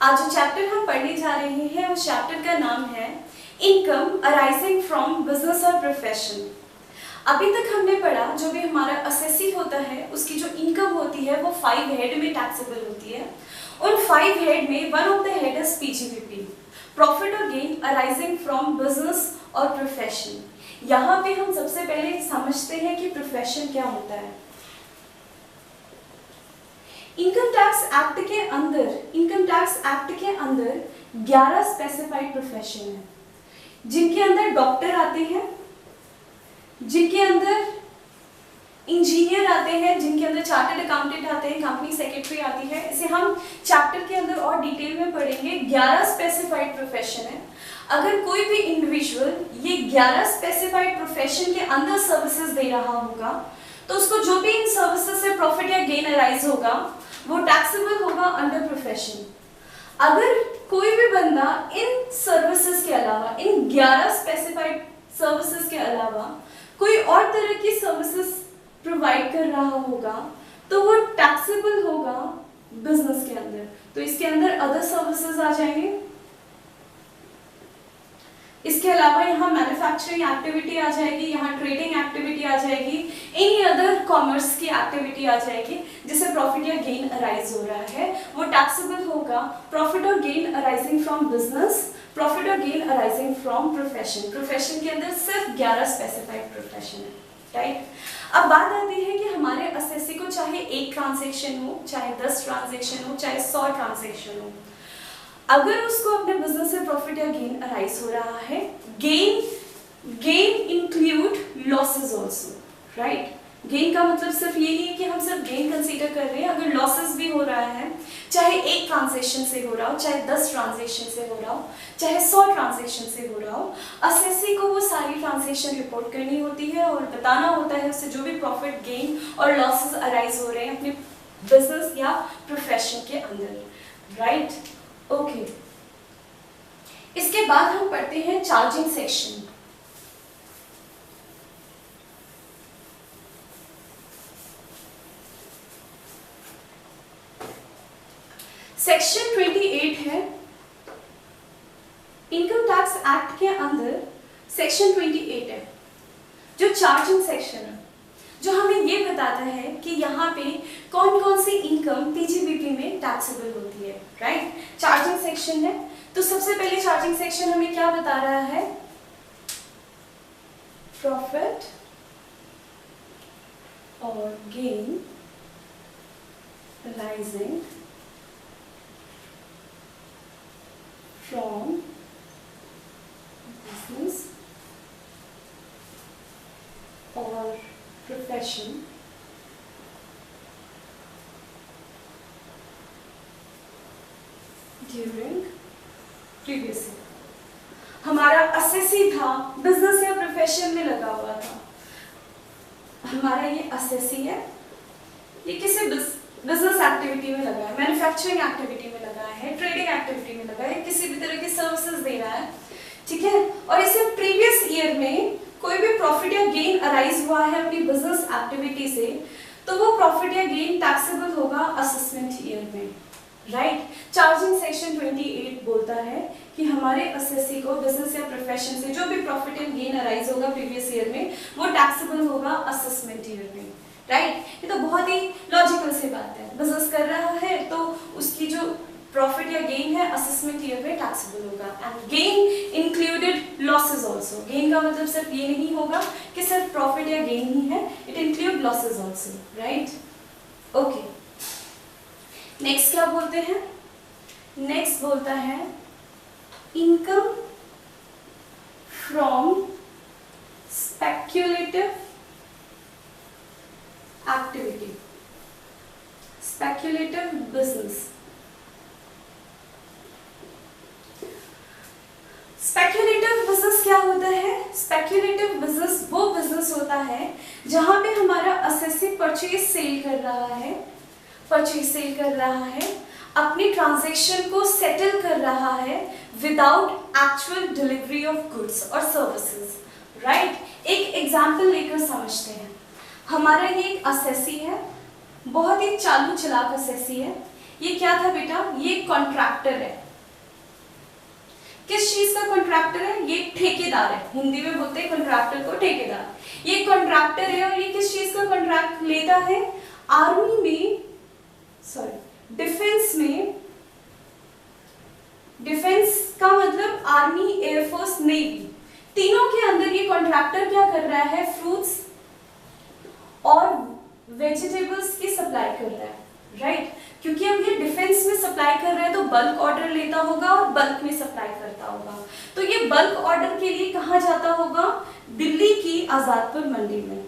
आज जो चैप्टर हम पढ़ने जा रहे हैं उस चैप्टर का नाम है इनकम अराइजिंग फ्रॉम बिजनेस और प्रोफेशन। अभी तक हमने पढ़ा जो भी हमारा असेसी होता है उसकी जो इनकम होती है वो 5 हेड में टैक्सेबल होती है। उन 5 हेड में one of the head is PGBP, profit और गेन अराइजिंग फ्रॉम बिजनेस और प्रोफेशन। यहाँ पे हम सबसे पहले समझते हैं कि प्रोफेशन क्या होता है। इनकम टैक्स एक्ट के अंदर 11 स्पेसिफाइड प्रोफेशन है, जिनके अंदर डॉक्टर आते हैं, जिनके अंदर इंजीनियर आते हैं, जिनके अंदर चार्टर्ड अकाउंटेंट आते हैं, कंपनी सेक्रेटरी आती है। इसे हम चैप्टर के अंदर और डिटेल में पढ़ेंगे। 11 स्पेसिफाइड प्रोफेशन है। अगर कोई भी इंडिविजुअल ये 11 स्पेसिफाइड प्रोफेशन के अंदर सर्विसेज दे रहा होगा तो उसको जो भी इन सर्विसेज से प्रॉफिट या गेन अराइज होगा वो टैक्सेबल होगा अंडर प्रोफेशन। अगर कोई भी बंदा इन सर्विसेज के अलावा, इन 11 स्पेसिफाइड सर्विसेज के अलावा कोई और तरह की सर्विसेज प्रोवाइड कर रहा होगा तो वो टैक्सेबल होगा बिजनेस के अंदर। तो इसके अंदर अदर सर्विसेज आ जाएंगे। इसके अलावा यहाँ मैन्युफैक्चरिंग एक्टिविटी आ जाएगी, यहाँ ट्रेडिंग एक्टिविटी आ जाएगी, एनी अदर कॉमर्स की एक्टिविटी आ जाएगी जिससे प्रॉफिट या गेन अराइज हो रहा है, वो टैक्सेबल होगा। प्रॉफिट और gain arising from business, profit और gain arising from profession. Profession के अंदर सिर्फ 11 स्पेसिफाइड प्रोफेशन है, राइट। अब बात आती है कि हमारे असेसी को चाहे 1 ट्रांजेक्शन हो, चाहे 10 ट्रांजेक्शन हो, चाहे 100 ट्रांजेक्शन हो, अगर उसको अपने बिजनेस से प्रॉफिट या गेन अराइज हो रहा है, gain include losses also, right. Gain का मतलब सिर्फ ये नहीं है कि हम सिर्फ गेन कंसीडर कर रहे हैं। अगर लॉसेस भी हो रहा है, चाहे 1 ट्रांजेक्शन से हो रहा हो, चाहे 10 ट्रांजेक्शन से हो रहा हो, चाहे 100 ट्रांजेक्शन से हो रहा हो, असेसी को वो सारी ट्रांजेक्शन रिपोर्ट करनी होती है और बताना होता है उससे जो भी प्रॉफिट, गेन और लॉसेस अराइज हो रहे हैं अपने बिजनेस या प्रोफेशन के अंदर, राइट। ओके, इसके बाद हम पढ़ते हैं चार्जिंग सेक्शन। सेक्शन 28 है इनकम टैक्स एक्ट के अंदर। सेक्शन 28 है जो चार्जिंग सेक्शन है, जो हमें ये बताता है कि यहाँ पे कौन कौन सी इनकम पीजीबीपी में टैक्सेबल होती है, राइट। चार्जिंग सेक्शन है तो सबसे पहले चार्जिंग सेक्शन हमें क्या बता रहा है? प्रॉफिट और गेन अराइजिंग फ्रॉम बिजनेस और प्रोफेशन ड्यूरिंग प्रीवियस ईयर। हमारा असेसी था, बिजनेस या प्रोफेशन में लगा हुआ था। हमारा ये असेसी है, ये किसी बिजनेस एक्टिविटी में लगा है, मैन्युफैक्चरिंग एक्टिविटी में लगा है, ट्रेडिंग एक्टिविटी में लगा है, किसी भी तरह की सर्विसेज दे रहा है, ठीक है। और इसे प्रीवियस ईयर में कोई भी प्रॉफिट या गेन अराइज हुआ है अपनी बिजनेस एक्टिविटी से तो वो प्रॉफिट या गेन टैक्सेबल होगा असेसमेंट ईयर में, राइट। चार्जिंग सेक्शन 28 बोलता है कि हमारे असेसी को बिजनेस या प्रोफेशन से जो भी प्रॉफिट एंड गेन अराइज होगा प्रीवियस ईयर में वो टैक्सेबल होगा असेसमेंट ईयर में, राइट। ये तो बहुत ही लॉजिकल सी बात है। बिजनेस कर रहा है तो उसकी जो प्रॉफिट या गेन है असेसमेंट ईयर में टैक्सेबल होगा। And gain included losses also. Gain का मतलब सिर्फ ये नहीं होगा कि सिर्फ प्रॉफिट या गेन ही है, it include losses also, right. Okay, next क्या बोलते हैं? नेक्स्ट बोलता है income from speculative activity, speculative business. Speculative business क्या होता है? स्पेक्युलेटिव बिजनेस वो बिजनेस होता है जहां पे हमारा असेसी परचेज सेल कर रहा है, अपनी ट्रांजैक्शन को सेटल कर रहा है without actual delivery of goods और सर्विसेज, राइट। एक एग्जांपल लेकर समझते हैं। हमारा ये एक असेसी है, बहुत ही चालू चलाक असेसी है। ये क्या था बेटा, ये कॉन्ट्रैक्टर है। किस चीज का कॉन्ट्रैक्टर है, ये ठेकेदार है, हिंदी में बोलते हैं कॉन्ट्रैक्टर को ठेकेदार। ये कॉन्ट्रैक्टर है और ये किस चीज का कॉन्ट्रैक्ट लेता है, आर्मी में, सॉरी डिफेंस में, डिफेंस का मतलब आर्मी, एयरफोर्स, नेवी, तीनों के अंदर ये कॉन्ट्रैक्टर क्या कर रहा है, फ्रूट्स और वेजिटेबल्स की सप्लाई कर रहा है, राइट। क्योंकि अब ये डिफेंस में सप्लाई कर रहा है तो बल्क ऑर्डर लेता होगा और बल्क में सप्लाई करता होगा। तो ये बल्क ऑर्डर के लिए कहाँ जाता होगा, दिल्ली की आजादपुर मंडी में,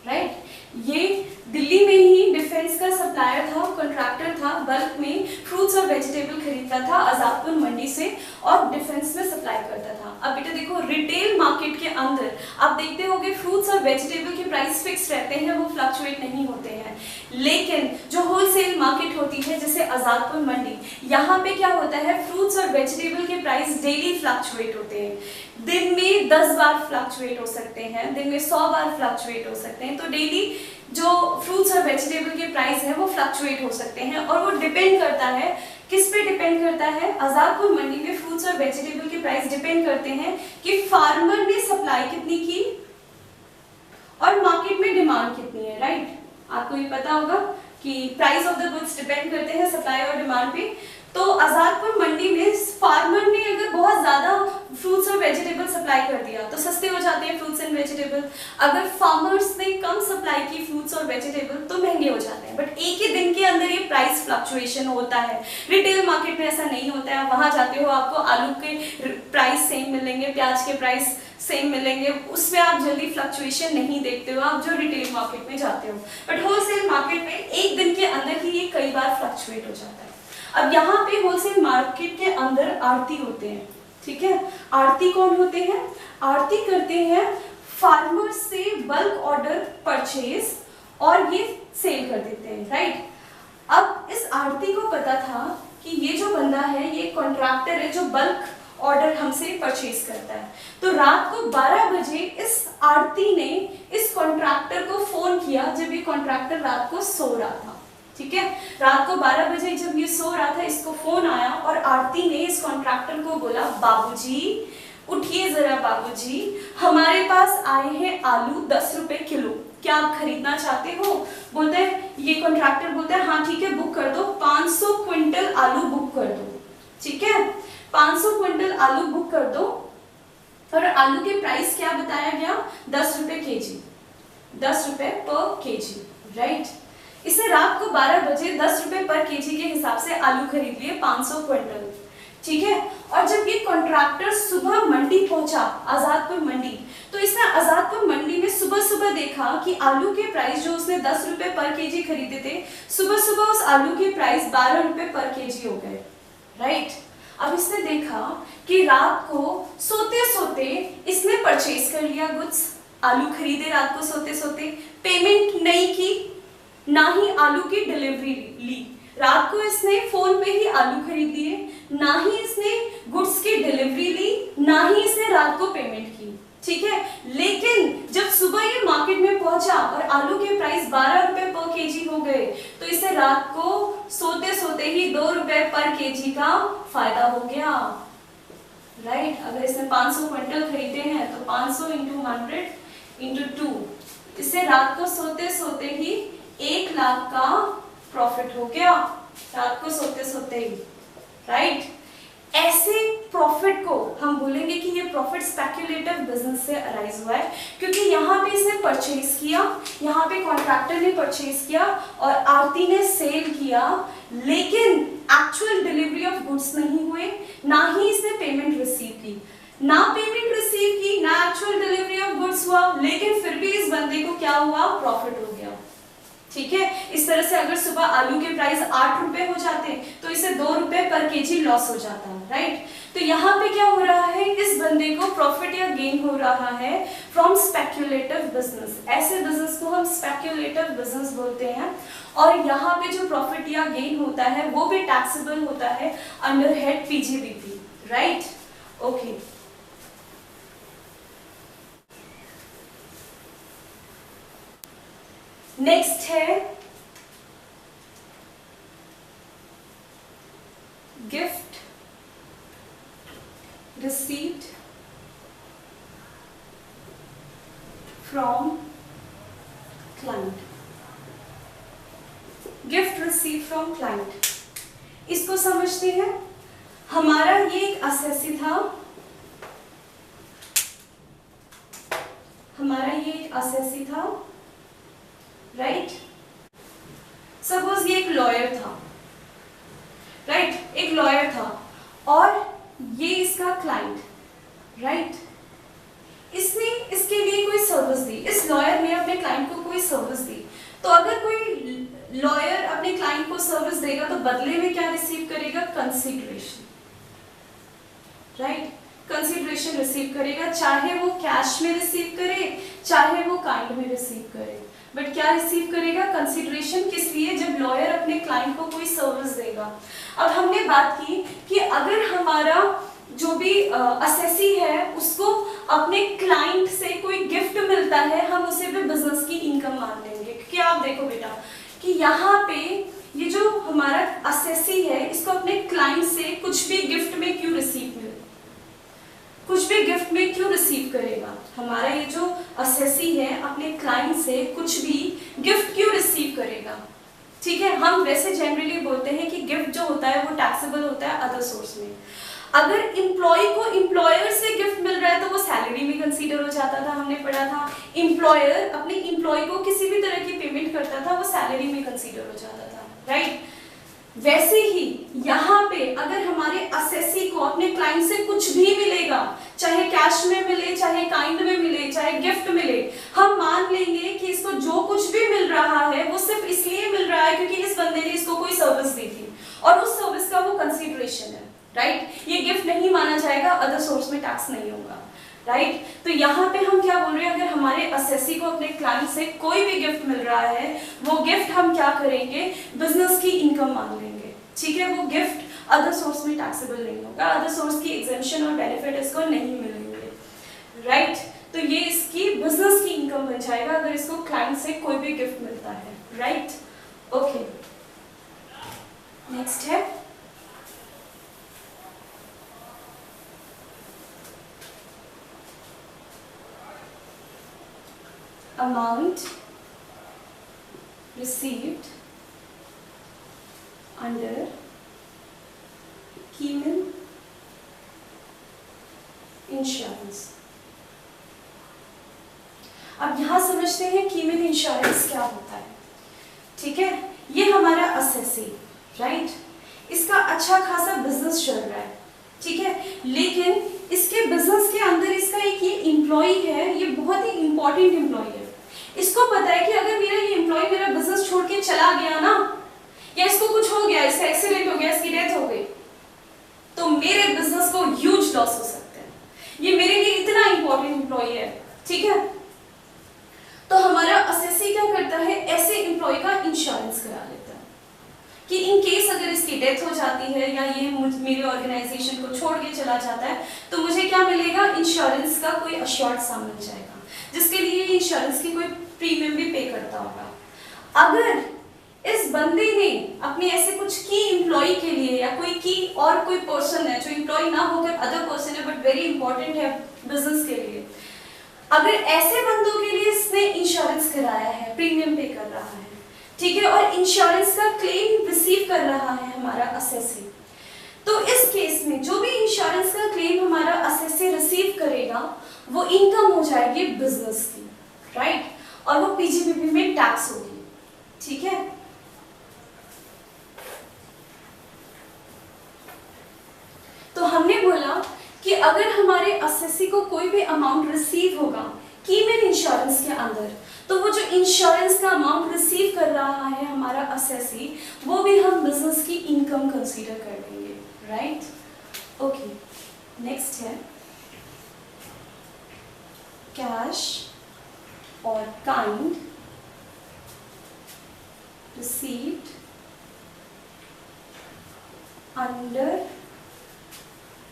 राइट। ये दिल्ली में ही डिफेंस का सप्लायर था, कॉन्ट्रैक्टर था, बल्क में फ्रूट्स और वेजिटेबल खरीदता था आजादपुर मंडी से और डिफेंस में सप्लाई करता था। अब बेटा देखो, रिटेल मार्केट के अंदर आप देखते होंगे फ्रूट्स और वेजिटेबल के प्राइस फिक्स रहते हैं, वो फ्लक्चुएट नहीं होते हैं। लेकिन जो होलसेल मार्केट होती है जैसे आजादपुर मंडी, यहाँ पे क्या होता है, फ्रूट्स और वेजिटेबल के प्राइस डेली फ्लक्चुएट होते हैं। दिन में 10 बार फ्लक्चुएट हो सकते हैं, दिन में 100 बार फ्लक्चुएट हो सकते हैं। तो डेली जो फ्रूट्स और वेजिटेबल के प्राइस है वो फ्लक्चुएट हो सकते हैं और वो डिपेंड करता है, किस पे डिपेंड करता है, आजादपुर मंडी में फ्रूट्स और वेजिटेबल के प्राइस डिपेंड करते हैं कि फार्मर ने सप्लाई कितनी की और मार्केट में डिमांड कितनी है, राइट। आपको ये पता होगा कि price of the goods depend करते हैं सप्लाई और डिमांड पे। तो आजादपुर मंडी में फार्मर ने अगर बहुत ज्यादा फ्रूट्स और वेजिटेबल सप्लाई कर दिया तो सस्ते हो जाते हैं फ्रूट्स एंड वेजिटेबल। अगर फार्मर्स ने कम सप्लाई की फ्रूट्स और वेजिटेबल तो महंगे हो जाते हैं। बट एक ही दिन के अंदर ये प्राइस फ्लक्चुएशन होता है। रिटेल मार्केट में ऐसा नहीं होता है। वहां जाते हो आपको आलू के प्राइस सेम मिलेंगे, प्याज के प्राइस सेम मिलेंगे, उसमें आप जल्दी फ्लक्चुएशन नहीं देखते हो आप जो रिटेल मार्केट में जाते हो। बट होलसेल मार्केट में एक दिन के अंदर ही ये कई बार फ्लक्चुएट हो जाता है। अब यहाँ पे होलसेल मार्केट के अंदर आड़ती होते हैं, ठीक है। आड़ती कौन होते हैं, आड़ती करते हैं फार्मर से बल्क ऑर्डर परचेज और ये सेल कर देते हैं, राइट। अब इस आड़ती को पता था कि ये जो बंदा है ये कॉन्ट्रैक्टर है जो बल्क ऑर्डर हमसे परचेज करता है। तो रात को 12 बजे इस आड़ती ने इस कॉन्ट्रैक्टर को फोन किया जब ये कॉन्ट्रैक्टर रात को सो रहा था, ठीक है। रात को 12 बजे जब ये सो रहा था इसको फोन आया और आरती ने इस कॉन्ट्रैक्टर को बोला, बाबूजी उठिए जरा बाबूजी, हमारे पास आए हैं आलू 10 रुपए किलो, क्या आप खरीदना चाहते हो। बोलते हैं, ये कॉन्ट्रैक्टर बोलता है हाँ ठीक है बुक कर दो, 500 क्विंटल आलू बुक कर दो, ठीक है। 500 क्विंटल आलू बुक कर दो और आलू के प्राइस क्या बताया गया, 10 रुपए केजी, 10 रुपए पर केजी, राइट। इसे रात को 12 बजे 10 रुपए पर केजी के हिसाब से आलू खरीद लिए 500 क्विंटल, ठीक है। और जब ये कॉन्ट्रैक्टर सुबह मंडी पहुंचा, आजादपुर मंडी, तो इसने आजादपुर मंडी में सुबह सुबह देखा कि आलू के प्राइस जो उसने 10 रुपए पर केजी खरीदे थे, सुबह सुबह उस आलू के प्राइस 12 रुपए पर केजी हो गए, राइट। अब इसने देखा कि रात को सोते सोते इसने परचेज कर लिया गुड्स, आलू खरीदे रात को सोते सोते, पेमेंट नहीं की, ना ही आलू की डिलीवरी ली। रात को इसने फोन पे ही आलू खरीद लिए, ना ही इसने गुड्स की डिलीवरी ली, ना ही इसने रात को पेमेंट की, ठीक है। लेकिन जब सुबह ये मार्केट में पहुंचा और आलू के प्राइस 12 रुपए पर केजी हो गए तो इसे रात को सोते सोते ही 2 रुपए पर केजी का फायदा हो गया, राइट। अगर इसने 500 क्विंटल खरीदे हैं तो 500 इंटू 100 इंटू 2, इससे रात को सोते सोते ही 1 लाख का प्रॉफिट हो गया, रात को सोते सोते ही, राइट। ऐसे प्रॉफिट को हम बोलेंगे कि ये प्रॉफिट स्पेक्युलेटिव बिजनेस से अराइज हुआ है, क्योंकि यहाँ पे इसने परचेज किया, यहाँ पे कॉन्ट्रैक्टर ने परचेज किया और आरती ने सेल किया, लेकिन एक्चुअल डिलीवरी ऑफ गुड्स नहीं हुए, ना ही इसने पेमेंट रिसीव की, ना पेमेंट रिसीव की, ना एक्चुअल डिलीवरी ऑफ गुड्स हुआ, लेकिन फिर भी इस बंदे को क्या हुआ, प्रॉफिट हो गया, ठीक है। इस तरह से अगर सुबह आलू के प्राइस 8 रुपए हो जाते तो इसे 2 रुपए पर केजी लॉस हो जाता, राइट। तो यहाँ पे क्या हो रहा है, इस बंदे को प्रॉफिट या गेन हो रहा है फ्रॉम स्पेक्युलेटिव बिजनेस। ऐसे बिजनेस को हम स्पेक्युलेटिव बिजनेस बोलते हैं और यहाँ पे जो प्रॉफिट या गेन होता है वो भी टैक्सेबल होता है under head PGBP, right, okay. Next है gift received from client. Gift receive from client, इसको समझते हैं। हमारा ये एक असेसी था, हमारा ये एक असेसी था, राइट। सपोज ये एक लॉयर था, राइट, एक लॉयर था और ये इसका क्लाइंट, राइट। इसने इसके लिए कोई सर्विस दी, इस लॉयर ने अपने क्लाइंट को कोई सर्विस दी। तो अगर कोई लॉयर अपने क्लाइंट को सर्विस देगा तो बदले में क्या रिसीव करेगा? Consideration, right. कंसीडरेशन रिसीव करेगा, चाहे वो कैश में रिसीव करे चाहे वो काइंड में रिसीव करे, बट क्या रिसीव करेगा? कंसीडरेशन। किस लिए? जब लॉयर अपने क्लाइंट को कोई सर्विस देगा। अब हमने बात की कि अगर हमारा जो भी असेसी है उसको अपने क्लाइंट से कोई गिफ्ट मिलता है, हम उसे भी बिजनेस की इनकम मान लेंगे। क्योंकि आप देखो बेटा कि यहाँ पे ये जो हमारा असेसी है इसको अपने क्लाइंट से कुछ भी गिफ्ट में क्यों रिसीव मिले, कुछ भी गिफ्ट में क्यों रिसीव करेगा? हमारा ये जो असेसी है अपने क्लाइंट से कुछ भी गिफ्ट क्यों रिसीव करेगा? ठीक है, हम वैसे जनरली बोलते हैं कि गिफ्ट जो होता है वो टैक्सेबल होता है अदर सोर्स में। अगर एम्प्लॉय को एम्प्लॉयर से गिफ्ट मिल रहा है तो वो सैलरी में कंसीडर हो जाता था, हमने पढ़ा था। एम्प्लॉयर अपने एम्प्लॉय को किसी भी तरह की पेमेंट करता था वो सैलरी में कंसीडर हो जाता था, राइट। वैसे ही यहाँ पे अगर हमारे असेसी को अपने क्लाइंट से कुछ भी मिलेगा, चाहे कैश में मिले चाहे काइंड में मिले चाहे गिफ्ट मिले, हम मान लेंगे कि इसको जो कुछ भी मिल रहा है वो सिर्फ इसलिए मिल रहा है क्योंकि इस बंदे ने इसको कोई सर्विस दी थी और उस सर्विस का वो कंसीडरेशन है, राइट। ये गिफ्ट नहीं माना जाएगा, अदर सोर्स में टैक्स नहीं होगा, राइट। तो यहाँ पे हम क्या बोल रहे हैं? अगर हमारे असेसी को अपने क्लाइंट से कोई भी गिफ्ट मिल रहा है वो गिफ्ट हम क्या करेंगे? बिजनेस की इनकम मान लेंगे, ठीक है। वो गिफ्ट अदर सोर्स में टैक्सेबल नहीं होगा, अदर सोर्स की एग्जेम्पशन और बेनिफिट इसको नहीं मिलेंगे, राइट। तो ये इसकी बिजनेस की इनकम बन जाएगा अगर इसको क्लाइंट से कोई भी गिफ्ट मिलता है, राइट। ओके, नेक्स्ट है amount received under Cayman insurance. अब यहां समझते हैं कीमन इंश्योरेंस क्या होता है, ठीक है। ये हमारा असेसी, राइट, इसका अच्छा खासा बिजनेस चल रहा है, ठीक है। लेकिन इसके बिजनेस के अंदर इसका एक ये एम्प्लॉय है, ये बहुत ही इंपॉर्टेंट एम्प्लॉय है। इसको पता है कि अगर मेरा ये एम्प्लॉय मेरा बिजनेस छोड़ के चला गया ना, या इसको कुछ हो गया, इसका एक्सीडेंट हो गया, इसकी डेथ हो गई, तो मेरे बिजनेस को ह्यूज लॉस हो सकता है। ये मेरे लिए इतना इंपॉर्टेंट एम्प्लॉय है, ठीक है। तो हमारा असेसी क्या करता है? ऐसे एम्प्लॉय का इंश्योरेंस करा लेता है कि इन केस अगर इसकी डेथ हो जाती है या ये मेरे ऑर्गेनाइजेशन को छोड़ के चला जाता है तो मुझे क्या मिलेगा? इंश्योरेंस का कोई अश्योर्ड सम मिल जाएगा, जिसके लिए इंश्योरेंस की कोई प्रीमियम भी पे करता होगा। अगर इस बंदे ने अपने ऐसे कुछ की एम्प्लॉय के लिए या कोई की और कोई पर्सन है जो एम्प्लॉय ना होकर अदर पर्सन है बट वेरी इंपॉर्टेंट है बिजनेस के लिए, अगर ऐसे बंदों के लिए इसने इंश्योरेंस कराया है, प्रीमियम पे कर रहा है, ठीक है, और इंश्योरेंस का क्लेम रिसीव कर रहा है हमारा असेसी, तो इस केस में जो भी इंश्योरेंस का क्लेम हमारा असेसी रिसीव करेगा वो इनकम हो जाएगी बिजनेस की, राइट, और वो पीजीबीपी में टैक्स होगी, ठीक है। तो हमने बोला कि अगर हमारे असेसी को कोई भी अमाउंट रिसीव होगा कीमन इंश्योरेंस के अंदर, तो वो जो इंश्योरेंस का अमाउंट रिसीव कर रहा है हमारा असेसी, वो भी हम बिजनेस की इनकम कंसीडर कर लेंगे, राइट। ओके, नेक्स्ट है कैश और kind received under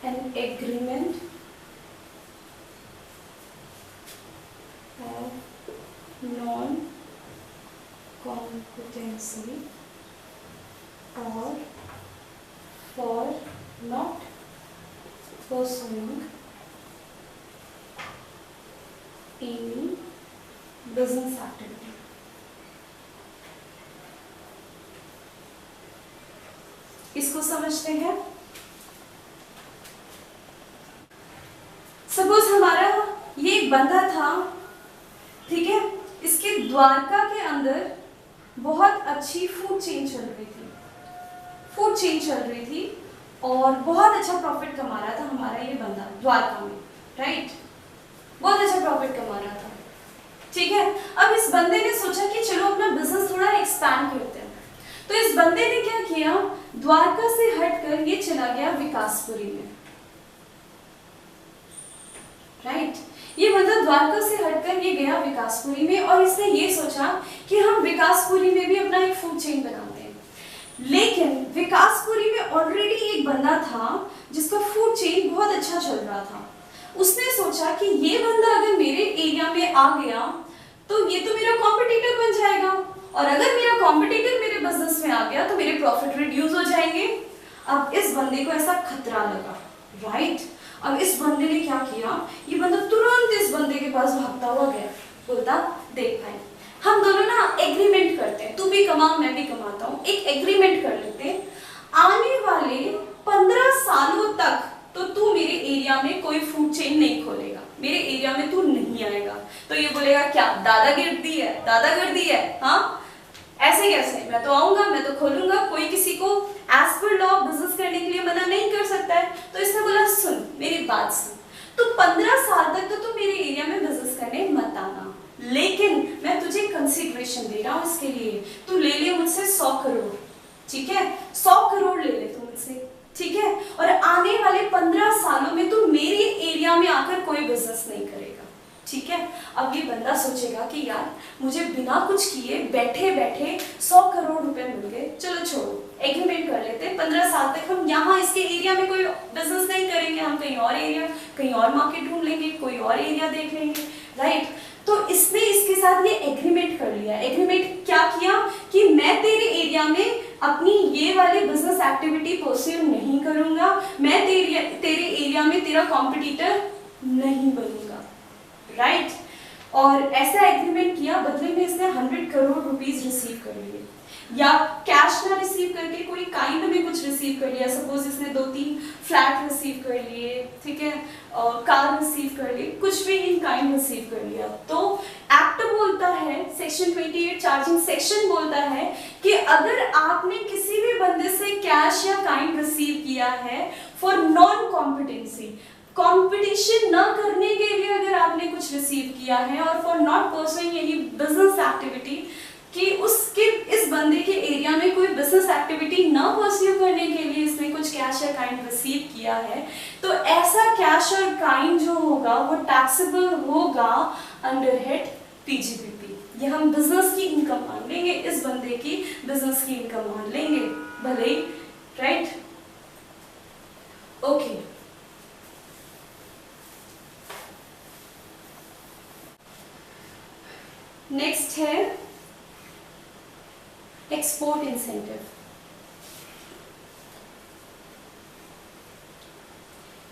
an agreement of non-competency or for not pursuing any business activity. इसको समझते हैं। सपोज हमारा ये एक बंदा था, ठीक है, इसके द्वारका के अंदर बहुत अच्छी फूड चेन चल रही थी, फूड चेन चल रही थी और बहुत अच्छा प्रॉफिट कमा रहा था हमारा ये बंदा द्वारका में, राइट, बहुत अच्छा प्रॉफिट कमा रहा था, ठीक है। अब इस बंदे ने सोचा कि चलो अपना बिजनेस थोड़ा एक्सपैंड करते हैं, तो इस बंदे ने क्या किया, द्वारका से हटकर ये चला गया विकासपुरी में, राइट। ये बंदा द्वारका से हटकर ये गया विकासपुरी में और इसने ये सोचा कि हम विकासपुरी में भी अपना एक फूड चेन बनाते हैं। लेकिन विकासपुरी में ऑलरेडी एक बंदा था जिसका फूड चेन बहुत अच्छा चल रहा था। उसने सोचा कि ये बंदा अगर मेरे एरिया में आ गया तो ये तो मेरा कॉम्पिटिटर बन जाएगा, और अगर मेरा कॉम्पिटिटर मेरे बिजनेस में आ गया तो मेरे प्रॉफिट रिड्यूस हो जाएंगे। अब इस बंदे को ऐसा खतरा लगा, राइट। अब इस बंदे ने क्या किया, ये बंदा तुरंत इस बंदे के पास भागता हुआ गया, बोलता देख भाई हम दोनों ना एग्रीमेंट करते हैं, तू भी कमा मैं भी कमाता हूँ, एक एग्रीमेंट कर लेते हैं, आने वाले 15 सालों तक तो तू मेरे एरिया में कोई फूड चेन नहीं खोलेगा, मेरे एरिया में तू नहीं आएगा। तो ये बोलेगा क्या दादागिरी है, दादागिरी है, हाँ ऐसे कैसे, मैं तो आऊंगा, मैं तो खोलूंगा, कोई किसी को एज पर लॉ बिजनेस करने के लिए मना नहीं कर सकता है। तो इसने बोला सुन मेरी बात सुन, तू 15 साल तक तो तू मेरे एरिया में बिजनेस करने मत आना, लेकिन मैं तुझे कंसिडरेशन दे रहा हूँ इसके लिए, तू ले ले मुझसे 100 करोड़, ठीक है, 100 करोड़ ले ले तू मुझसे, ठीक है, और आने वाले 15 सालों में तू मेरे एरिया में आकर कोई बिजनेस नहीं करेगा, ठीक है। अब ये बंदा सोचेगा कि यार मुझे बिना कुछ किए बैठे बैठे 100 करोड़ रुपए मिल गए, चलो छोड़ो एग्रीमेंट कर लेते हैं, 15 साल तक हम यहाँ इसके एरिया में कोई बिजनेस नहीं करेंगे, हम कहीं और एरिया, कहीं और मार्केट ढूंढ लेंगे, कोई और एरिया देख लेंगे, राइट। तो इसने इसके साथ ये एग्रीमेंट कर लिया। एग्रीमेंट क्या किया कि मैं तेरे एरिया में अपनी ये वाले बिजनेस एक्टिविटी परस्यू नहीं करूंगा, मैं तेरे एरिया में तेरा कॉम्पिटिटर नहीं बनूंगा, राइट। और ऐसा एग्रीमेंट किया, बदले में इसने 100 करोड़ रुपीस रिसीव कर लिए, या कैश ना रिसीव करके कोई काइंड में कुछ रिसीव कर लिया। सपोज इसने 2-3 फ्लैट रिसीव कर लिए, ठीक है, कार रिसीव कर ली, कुछ भी इन काइंड रिसीव कर लिया। तो एक्ट बोलता है, सेक्शन 28 चार्जिंग सेक्शन बोलता है कि अगर आपने किसी भी बंदे से कैश या काइंड रिसीव किया है फॉर नॉन कॉम्पिटेंसी, कंपटीशन न करने के लिए अगर आपने कुछ रिसीव किया है, और for not pursuing any business activity, कि उसके इस बंदे के एरिया में कोई बिजनेस एक्टिविटी न परस्यू करने के लिए इसने कुछ कैश या काइंड रिसीव किया है, तो ऐसा कैश और काइंड जो होगा वो टैक्सेबल होगा अंडर हेड पीजीबीपी। ये हम बिजनेस की इनकम मान लेंगे, इस बंदे की बिजनेस की इनकम मान लेंगे, भले ही, राइट, ओके। नेक्स्ट है एक्सपोर्ट इंसेंटिव।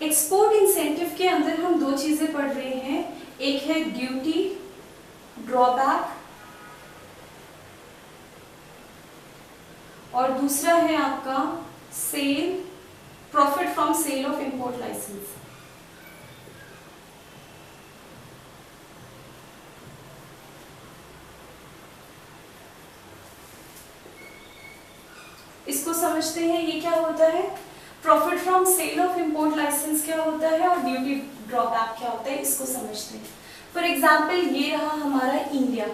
एक्सपोर्ट इंसेंटिव के अंदर हम 2 चीजें पढ़ रहे हैं, एक है ड्यूटी ड्रॉबैक और दूसरा है आपका sale, profit from sale of import licence. इसको समझते हैं, ये क्या होता है, profit from sale of import licence क्या होता है और ड्यूटी ड्रॉबैक क्या होता है, इसको समझते हैं। फॉर एग्जाम्पल ये रहा हमारा इंडिया,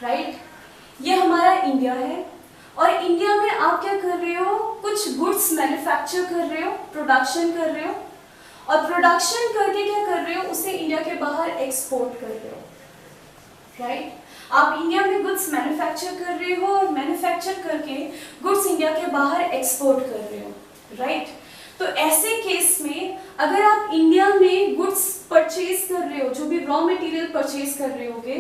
राइट, ये हमारा इंडिया है, और इंडिया में आप क्या कर रहे हो, कुछ गुड्स मैन्युफैक्चर कर रहे हो, प्रोडक्शन कर रहे हो, और प्रोडक्शन करके क्या कर रहे हो, उसे इंडिया के बाहर एक्सपोर्ट कर रहे हो, राइट। आप इंडिया में गुड्स मैन्युफैक्चर कर रहे हो और मैन्युफैक्चर करके गुड्स इंडिया के बाहर एक्सपोर्ट कर रहे हो, राइट। तो ऐसे केस में अगर आप इंडिया में गुड्स परचेज कर रहे हो, जो भी रॉ मटेरियल परचेज कर रहे होगे,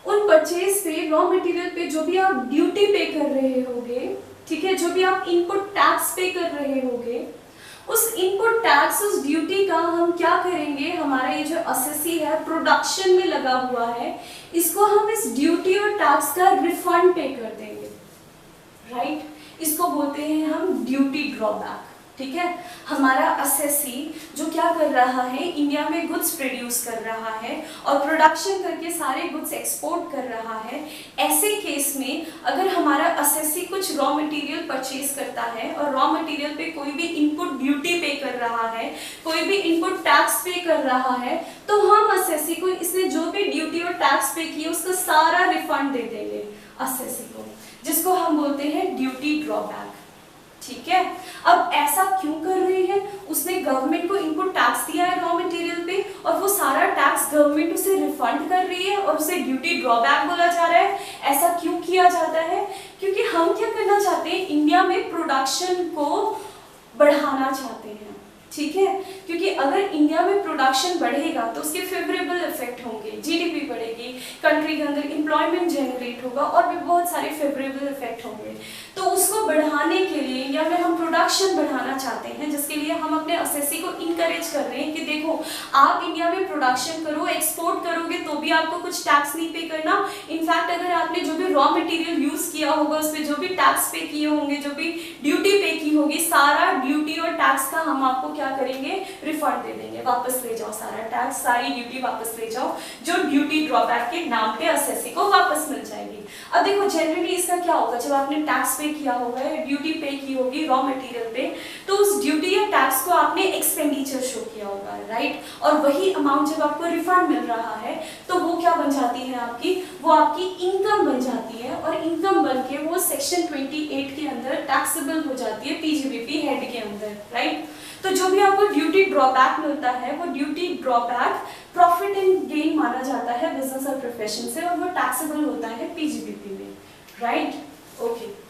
उन परचेज पे, रॉ मटेरियल पे जो भी आप ड्यूटी पे कर रहे होगे, ठीक है, जो भी आप इनपुट टैक्स पे कर रहे होगे, उस इनपुट टैक्स, उस ड्यूटी का हम क्या करेंगे, हमारा ये जो एसएससी है प्रोडक्शन में लगा हुआ है, इसको हम इस ड्यूटी और टैक्स का रिफंड पे कर देंगे, राइट? इसको बोलते हैं हम ड्यूटी ड्रॉबैक, ठीक है? हमारा एसएससी जो क्या कर रहा है, इंडिया में गुड्स प्रोड्यूस कर रहा है और प्रोडक्शन करके सारे गुड्स एक्सपोर्ट कर रहा है। ऐसे केस में अगर हमारा एसएससी कुछ रॉ मटेरियल परचेज करता है और रॉ मटेरियल पे कोई भी इनपुट ड्यूटी पे कर रहा है, कोई भी इनपुट टैक्स पे कर रहा है, तो हम एसएससी को इसने जो भी ड्यूटी और टैक्स पे किए उसका सारा रिफंड दे देंगे एसएससी को, जिसको हम बोलते हैं ड्यूटी ड्रॉबैक, ठीक है? अब ऐसा क्यों कर रही है? उसने गवर्नमेंट को इनपुट टैक्स दिया है रॉ मटेरियल पे और वो सारा टैक्स गवर्नमेंट उसे रिफंड कर रही है और उसे ड्यूटी ड्रॉबैक बोला जा रहा है। ऐसा क्यों किया जाता है? क्योंकि हम क्या करना चाहते हैं, इंडिया में प्रोडक्शन को बढ़ाना चाहते हैं, ठीक है? क्योंकि अगर इंडिया में प्रोडक्शन बढ़ेगा तो उसके फेवरेबल इफेक्ट होंगे, जीडीपी बढ़ेगी, कंट्री के अंदर एम्प्लॉयमेंट जनरेट होगा और भी बहुत सारे फेवरेबल इफेक्ट होंगे। तो उसको बढ़ाने के लिए इंडिया में हम प्रोडक्शन बढ़ाना चाहते हैं, जिसके लिए हम अपने एसएससी को इनकरेज कर रहे हैं कि देखो आप इंडिया में प्रोडक्शन करो, एक्सपोर्ट करोगे तो भी आपको कुछ टैक्स नहीं पे करना। इनफैक्ट अगर आपने जो भी रॉ मटेरियल यूज किया होगा उस पर जो भी टैक्स पे किए होंगे, जो भी ड्यूटी पे की होगी, सारा ड्यूटी और टैक्स का हम आपको क्या करेंगे, रिफंड दे देंगे, वापस ले जाओ सारा टैक्स, सारी ड्यूटी वापस ले जाओ, जो ड्यूटी ड्रॉबैक के नाम पे एसएससी को वापस मिल जाएगी। अब देखो जनरली इसका क्या होगा, जब आपने टैक्स पे किया होगा या ड्यूटी पे की होगी रॉ मटेरियल पे, तो उस ड्यूटी या टैक्स को आपने एक्सपेंडिचर शो किया होगा, राइट? और वही अमाउंट जब आपको रिफंड मिल रहा है तो वो क्या बन जाती है आपकी, वो आपकी इनकम बन जाती है और इनकम बन के वो सेक्शन 28 के अंदर टैक्सेबल हो जाती है पीजीबीपी हेड के अंदर, राइट? तो जो भी आपको ड्यूटी ड्रॉबैक मिलता है वो duty drawback profit and gain माना जाता है बिजनेस और प्रोफेशन से और वो टैक्सेबल होता है पीजीबीपी में, राइट? ओके,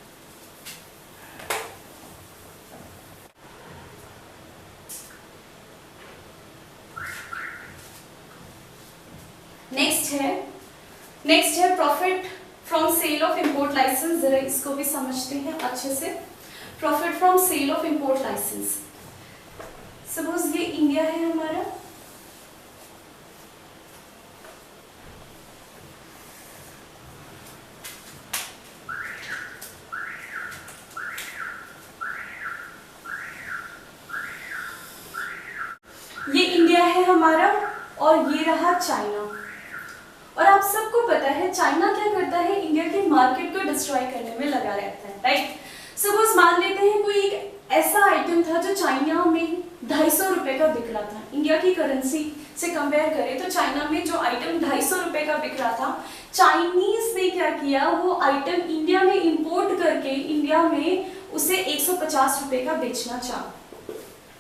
नेक्स्ट है profit from sale of import licence. जरा इसको भी समझते हैं अच्छे से। Profit from sale of import licence, suppose ये इंडिया है हमारा, ये इंडिया है हमारा और ये रहा चाइना। और आप सबको पता है चाइना क्या करता है, इंडिया के मार्केट को डिस्ट्रॉय करने में लगा रहता है, राइट? सपोज मान लेते हैं कोई एक ऐसा आइटम था जो चाइना में 250 रुपए का बिक रहा था, इंडिया की करेंसी से कंपेयर करें तो चाइना में जो आइटम 250 रुपए का बिक रहा था, चाइनीज ने क्या किया, वो आइटम इंडिया में इंपोर्ट करके इंडिया में उसे 150 रुपए का बेचना चाहा,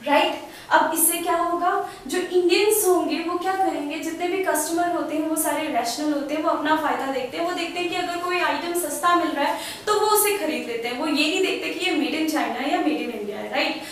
राइट? अब इससे क्या होगा, जो इंडियंस होंगे वो क्या करेंगे, जितने भी कस्टमर होते हैं वो सारे रैशनल होते हैं, वो अपना फायदा देखते हैं, वो देखते हैं कि अगर कोई आइटम सस्ता मिल रहा है तो वो उसे खरीद लेते हैं, वो ये नहीं देखते कि ये मेड इन चाइना है या मेड इन इंडिया है, राइट?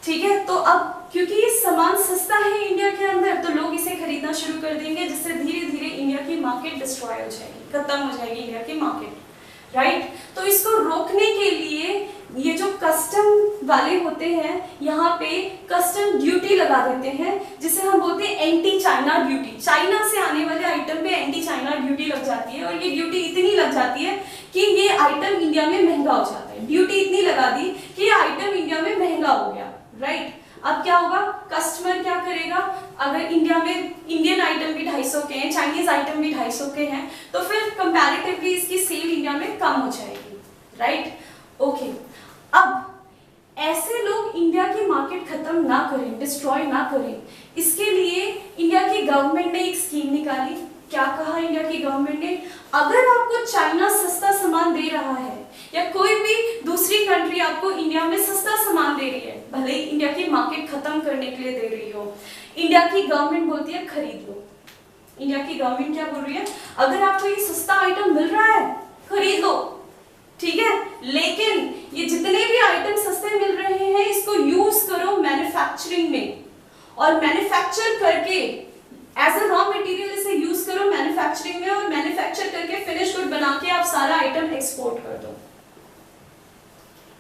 ठीक है, तो अब क्योंकि ये सामान सस्ता है इंडिया के अंदर तो लोग इसे खरीदना शुरू कर देंगे, जिससे धीरे धीरे इंडिया की मार्केट डिस्ट्रॉय हो जाएगी, खत्म हो जाएगी इंडिया की मार्केट, राइट? तो इसको रोकने के लिए ये जो कस्टम वाले होते हैं यहाँ पे कस्टम ड्यूटी लगा देते हैं, जिसे हम बोलते हैं एंटी चाइना ड्यूटी। चाइना से आने वाले आइटम पे एंटी चाइना ड्यूटी लग जाती है और ये ड्यूटी इतनी लग जाती है कि ये आइटम इंडिया में महंगा हो जाता है। ड्यूटी इतनी लगा दी कि ये आइटम इंडिया में महंगा हो गया, राइट? अब क्या होगा, कस्टमर क्या करेगा, अगर इंडिया में इंडियन आइटम भी 250 के हैं, चाइनीज आइटम भी 250 के हैं, तो फिर कंपैरेटिवली इसकी सेल इंडिया में कम हो जाएगी, राइट? ओके, अब ऐसे लोग इंडिया की मार्केट खत्म ना करें, डिस्ट्रॉय ना करें, इसके लिए इंडिया की गवर्नमेंट ने एक स्कीम निकाली। क्या कहा इंडिया की गवर्नमेंट ने, अगर आपको चाइना सस्ता सामान दे रहा है या कोई भी दूसरी कंट्री आपको इंडिया में सस्ता सामान दे रही है, भले ही इंडिया की मार्केट खत्म करने के लिए दे रही हो, इंडिया की गवर्नमेंट बोलती है खरीद लो। इंडिया की गवर्नमेंट क्या बोल रही है, अगर आपको ये सस्ता आइटम मिल रहा है खरीद लो, ठीक है, लेकिन ये जितने भी आइटम सस्ते मिल रहे हैं इसको यूज करो मैन्युफैक्चरिंग में, और मैन्युफैक्चर करके एज अ रॉ मटेरियल इसे यूज करो मैन्युफैक्चरिंग में, और मैन्युफैक्चर करके फिनिश गुड बना के आप सारा आइटम एक्सपोर्ट कर दो,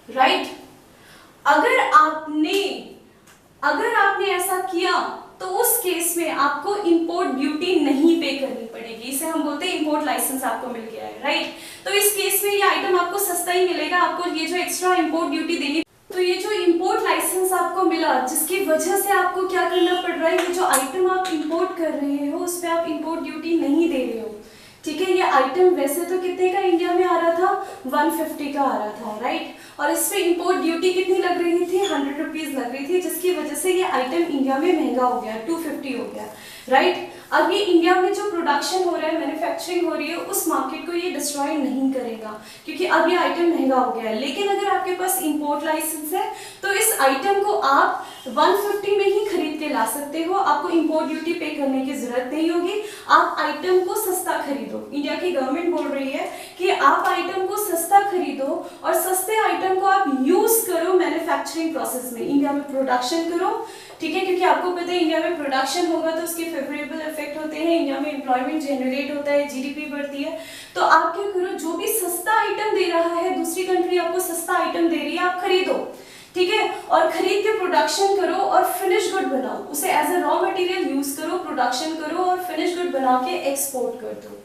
राइट? अगर आपने केस में आपको इंपोर्ट ड्यूटी नहीं पे करनी पड़ेगी, इसे हम बोलते हैं इंपोर्ट लाइसेंस आपको मिल गया है, राइट। तो इस केस में ये आइटम आपको सस्ता ही मिलेगा, आपको ये जो एक्स्ट्रा इंपोर्ट ड्यूटी देनी, तो ये जो इंपोर्ट लाइसेंस आपको मिला जिसकी वजह से आपको क्या करना पड़ रहा है, ये जो आइटम आप इंपोर्ट कर रहे हो उस पर आप इंपोर्ट ड्यूटी नहीं दे रहे हो, ठीक है। ये आइटम वैसे तो कितने का इंडिया में आ रहा था, 150 का आ रहा था, राइट। और इस पे इंपोर्ट ड्यूटी कितनी लग रही थी, 100 रुपीज लग रही थी, जिसकी वजह से ये आइटम इंडिया में महंगा हो गया, 250 हो गया, राइट। अब ये इंडिया में जो प्रोडक्शन हो रहा है, मैन्युफैक्चरिंग हो रही है, उस मार्केट को ये डिस्ट्रॉय नहीं करेगा क्योंकि अब ये आइटम महंगा हो गया है। लेकिन अगर आपके पास इंपोर्ट लाइसेंस है तो इस आइटम को आप 150 में ही खरीद के ला सकते हो, आपको इंपोर्ट ड्यूटी पे करने की जरूरत नहीं होगी। आप आइटम को सस्ता खरीदो, इंडिया की गवर्नमेंट बोल रही है कि आप आइटम को सस्ता खरीदो और सस्ते आइटम को आप यूज करो मैन्युफैक्चरिंग प्रोसेस में, इंडिया में प्रोडक्शन करो, ठीक है। क्योंकि आपको पता है इंडिया में प्रोडक्शन होगा तो उसके फेवरेबल इफेक्ट होते हैं, इंडिया में एम्प्लॉयमेंट जनरेट होता है, जीडीपी बढ़ती है। तो आप क्या करो, जो भी सस्ता आइटम दे रहा है, दूसरी कंट्री आपको सस्ता आइटम दे रही है, आप खरीदो, ठीक है, और खरीद के प्रोडक्शन करो और फिनिश गुड बनाओ, उसे as a raw material use करो, प्रोडक्शन करो और फिनिश गुड बना के एक्सपोर्ट कर दो,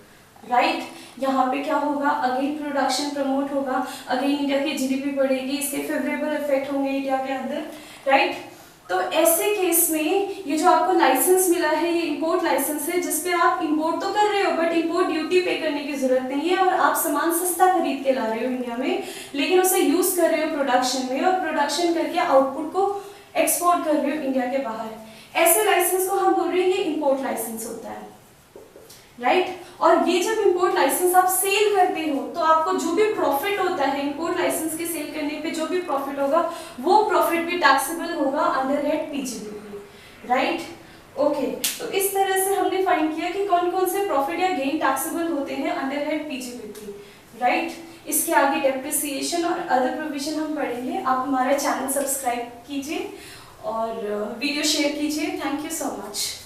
राइट। यहाँ पे क्या होगा, अगेन प्रोडक्शन प्रमोट होगा, अगेन इंडिया की जीडीपी बढ़ेगी, इसके फेवरेबल इफेक्ट होंगे इंडिया के अंदर, राइट। तो ऐसे केस में ये जो आपको लाइसेंस मिला है, ये इंपोर्ट लाइसेंस है जिसपे आप इंपोर्ट तो कर रहे हो बट इंपोर्ट ड्यूटी पे करने की जरूरत नहीं है, और आप सामान सस्ता खरीद के ला रहे हो इंडिया में, लेकिन उसे यूज कर रहे हो प्रोडक्शन में और प्रोडक्शन करके आउटपुट को एक्सपोर्ट कर रहे हो इंडिया के बाहर। ऐसे लाइसेंस को हम बोल रहे हैं ये इंपोर्ट लाइसेंस होता है, राइट। और ये जब इंपोर्ट लाइसेंस आप सेल करते हो तो आपको जो भी प्रॉफिट होता है इंपोर्ट लाइसेंस के सेल करने पे, जो भी प्रॉफिट होगा वो प्रॉफिट भी टैक्सेबल होगा under head PGBP, right. Okay, तो इस तरह से हमने फाइंड किया कि कौन कौन से प्रॉफिट या गेन टैक्सेबल होते हैं अंडर हेड पीजीबीपी, राइट। इसके आगे डेप्रिसिएशन और अदर प्रोविजन हम पढ़ेंगे। आप हमारा चैनल सब्सक्राइब कीजिए और वीडियो शेयर कीजिए। Thank you so much.